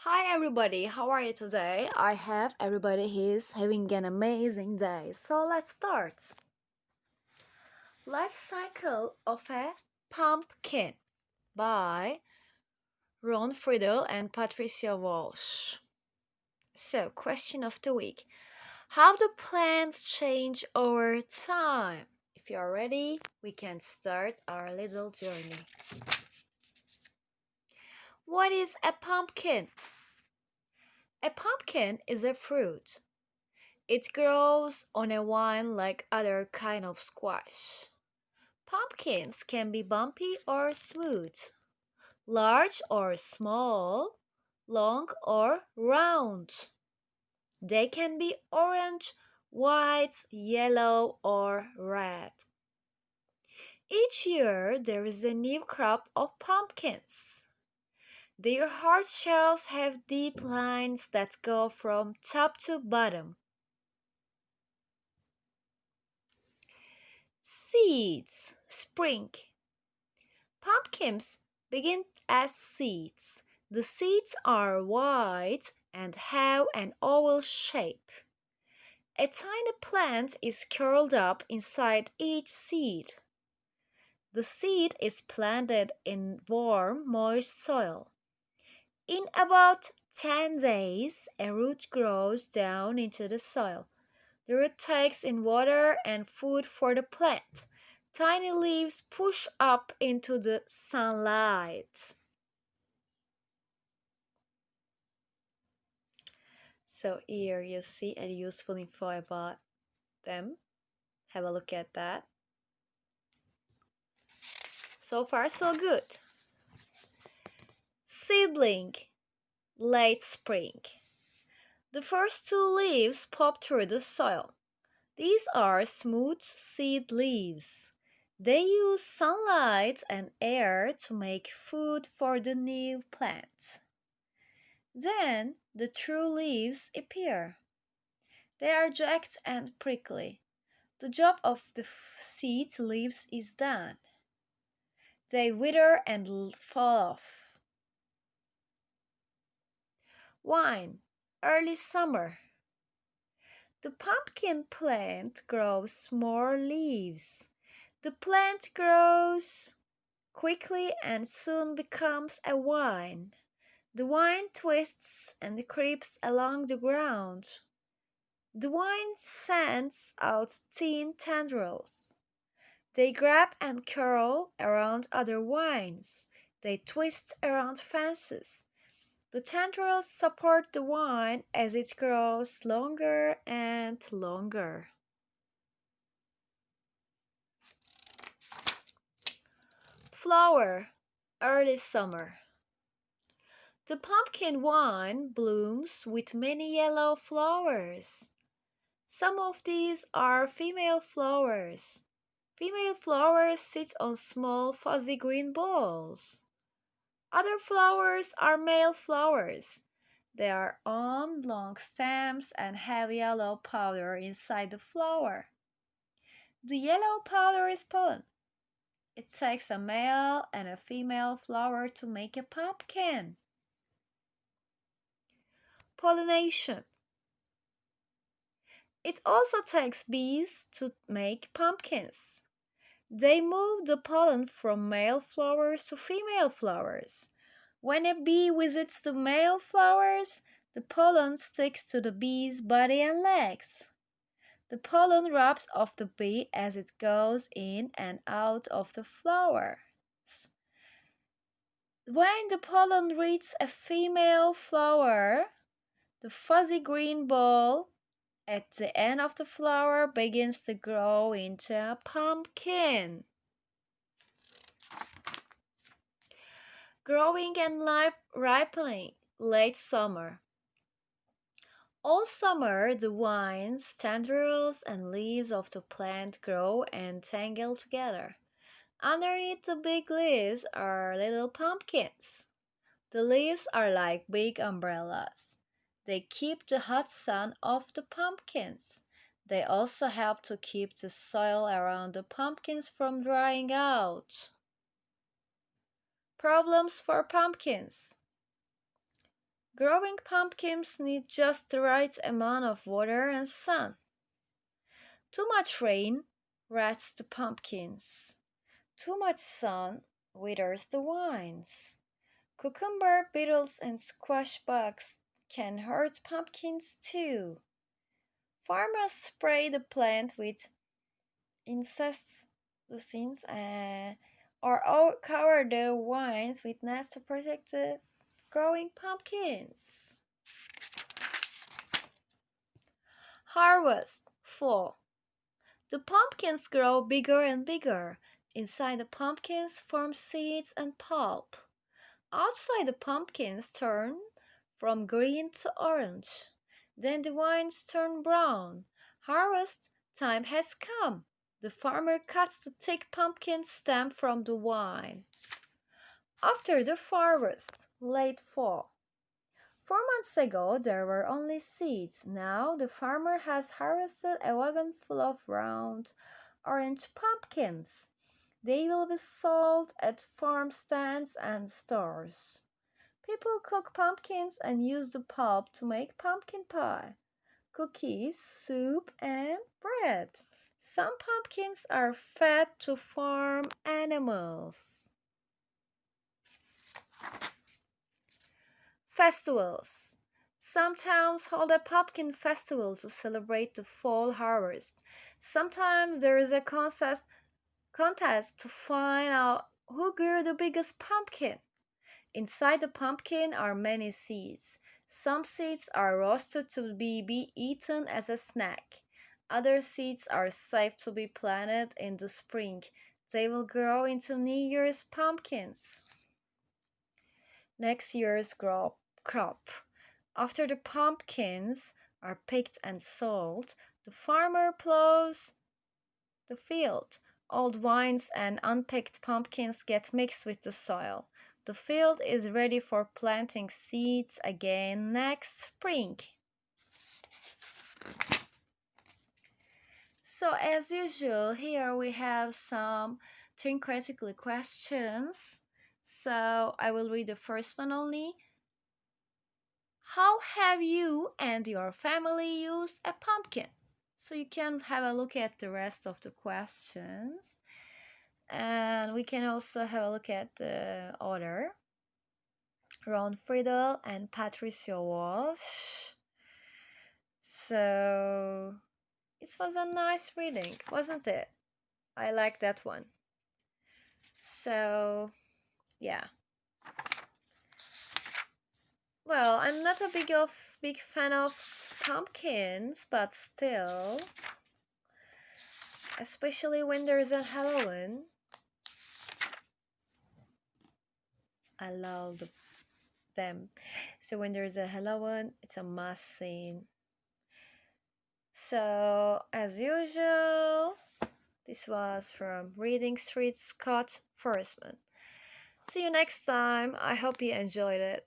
Hi everybody, how are you today? I hope everybody is having an amazing day. So let's start. Life Cycle of a Pumpkin by Ron Friedel and Patricia Walsh. So, question of the week. How do plants change over time? If you are ready, we can start our little journey. What is a pumpkin? A pumpkin is a fruit. It grows on a vine like other kind of squash. Pumpkins can be bumpy or smooth, large or small, long or round. They can be orange, white, yellow or red. Each year there is a new crop of pumpkins. Their hard shells have deep lines that go from top to bottom. Seeds spring. Pumpkins begin as seeds. The seeds are white and have an oval shape. A tiny plant is curled up inside each seed. The seed is planted in warm, moist soil. In about 10 days, a root grows down into the soil. The root takes in water and food for the plant. Tiny leaves push up into the sunlight. So here you see a useful info about them. Have a look at that. So far so good. Seedling, late spring. The first two leaves pop through the soil. These are smooth seed leaves. They use sunlight and air to make food for the new plant. Then the true leaves appear. They are jagged and prickly. The job of the seed leaves is done. They wither and fall off. Wine, early summer. The pumpkin plant grows more leaves. The plant grows quickly and soon becomes a vine. The vine twists and creeps along the ground. The vine sends out thin tendrils. They grab and curl around other vines. They twist around fences. The tendrils support the vine as it grows longer and longer. Flower, early summer. The pumpkin vine blooms with many yellow flowers. Some of these are female flowers. Female flowers sit on small fuzzy green balls. Other flowers are male flowers. They are on long stems and have yellow powder inside the flower. The yellow powder is pollen. It takes a male and a female flower to make a pumpkin. Pollination. It also takes bees to make pumpkins. They move the pollen from male flowers to female flowers. When a bee visits the male flowers, the pollen sticks to the bee's body and legs. The pollen rubs off the bee as it goes in and out of the flowers. When the pollen reaches a female flower, the fuzzy green ball at the end of the flower begins to grow into a pumpkin. Growing and ripening late summer. All summer, the vines, tendrils, and leaves of the plant grow and tangle together. Underneath the big leaves are little pumpkins. The leaves are like big umbrellas. They keep the hot sun off the pumpkins. They also help to keep the soil around the pumpkins from drying out. Problems for pumpkins. Growing pumpkins need just the right amount of water and sun. Too much rain rots the pumpkins. Too much sun withers the vines. Cucumber beetles and squash bugs can hurt pumpkins too. Farmers spray the plant with insecticides or cover the vines with nets to protect the growing pumpkins. Harvest fall. The pumpkins grow bigger and bigger. Inside the pumpkins form seeds and pulp. Outside the pumpkins turn from green to orange. Then the vines turn brown. Harvest time has come. The farmer cuts the thick pumpkin stem from the vine. After the harvest, late fall. 4 months ago there were only seeds. Now the farmer has harvested a wagon full of round orange pumpkins. They will be sold at farm stands and stores. People cook pumpkins and use the pulp to make pumpkin pie, cookies, soup, and bread. Some pumpkins are fed to farm animals. Festivals. Some towns hold a pumpkin festival to celebrate the fall harvest. Sometimes there is a contest to find out who grew the biggest pumpkin. Inside the pumpkin are many seeds. Some seeds are roasted to be eaten as a snack. Other seeds are safe to be planted in the spring. They will grow into New Year's pumpkins. Next year's crop. After the pumpkins are picked and sold, the farmer plows the field. Old vines and unpicked pumpkins get mixed with the soil. The field is ready for planting seeds again next spring. So as usual, here we have some think critically questions. So I will read the first one only. How have you and your family used a pumpkin? So you can have a look at the rest of the questions. And we can also have a look at the order. Ron Friedel and Patricia Walsh. So it was a nice reading, wasn't it? I like that one. So yeah. Well, I'm not a big fan of pumpkins, but still, especially when there's a Halloween, I love them. So when there's a Halloween, it's a must scene. So as usual, this was from Reading Street, Scott Forsman. See you next time. I hope you enjoyed it.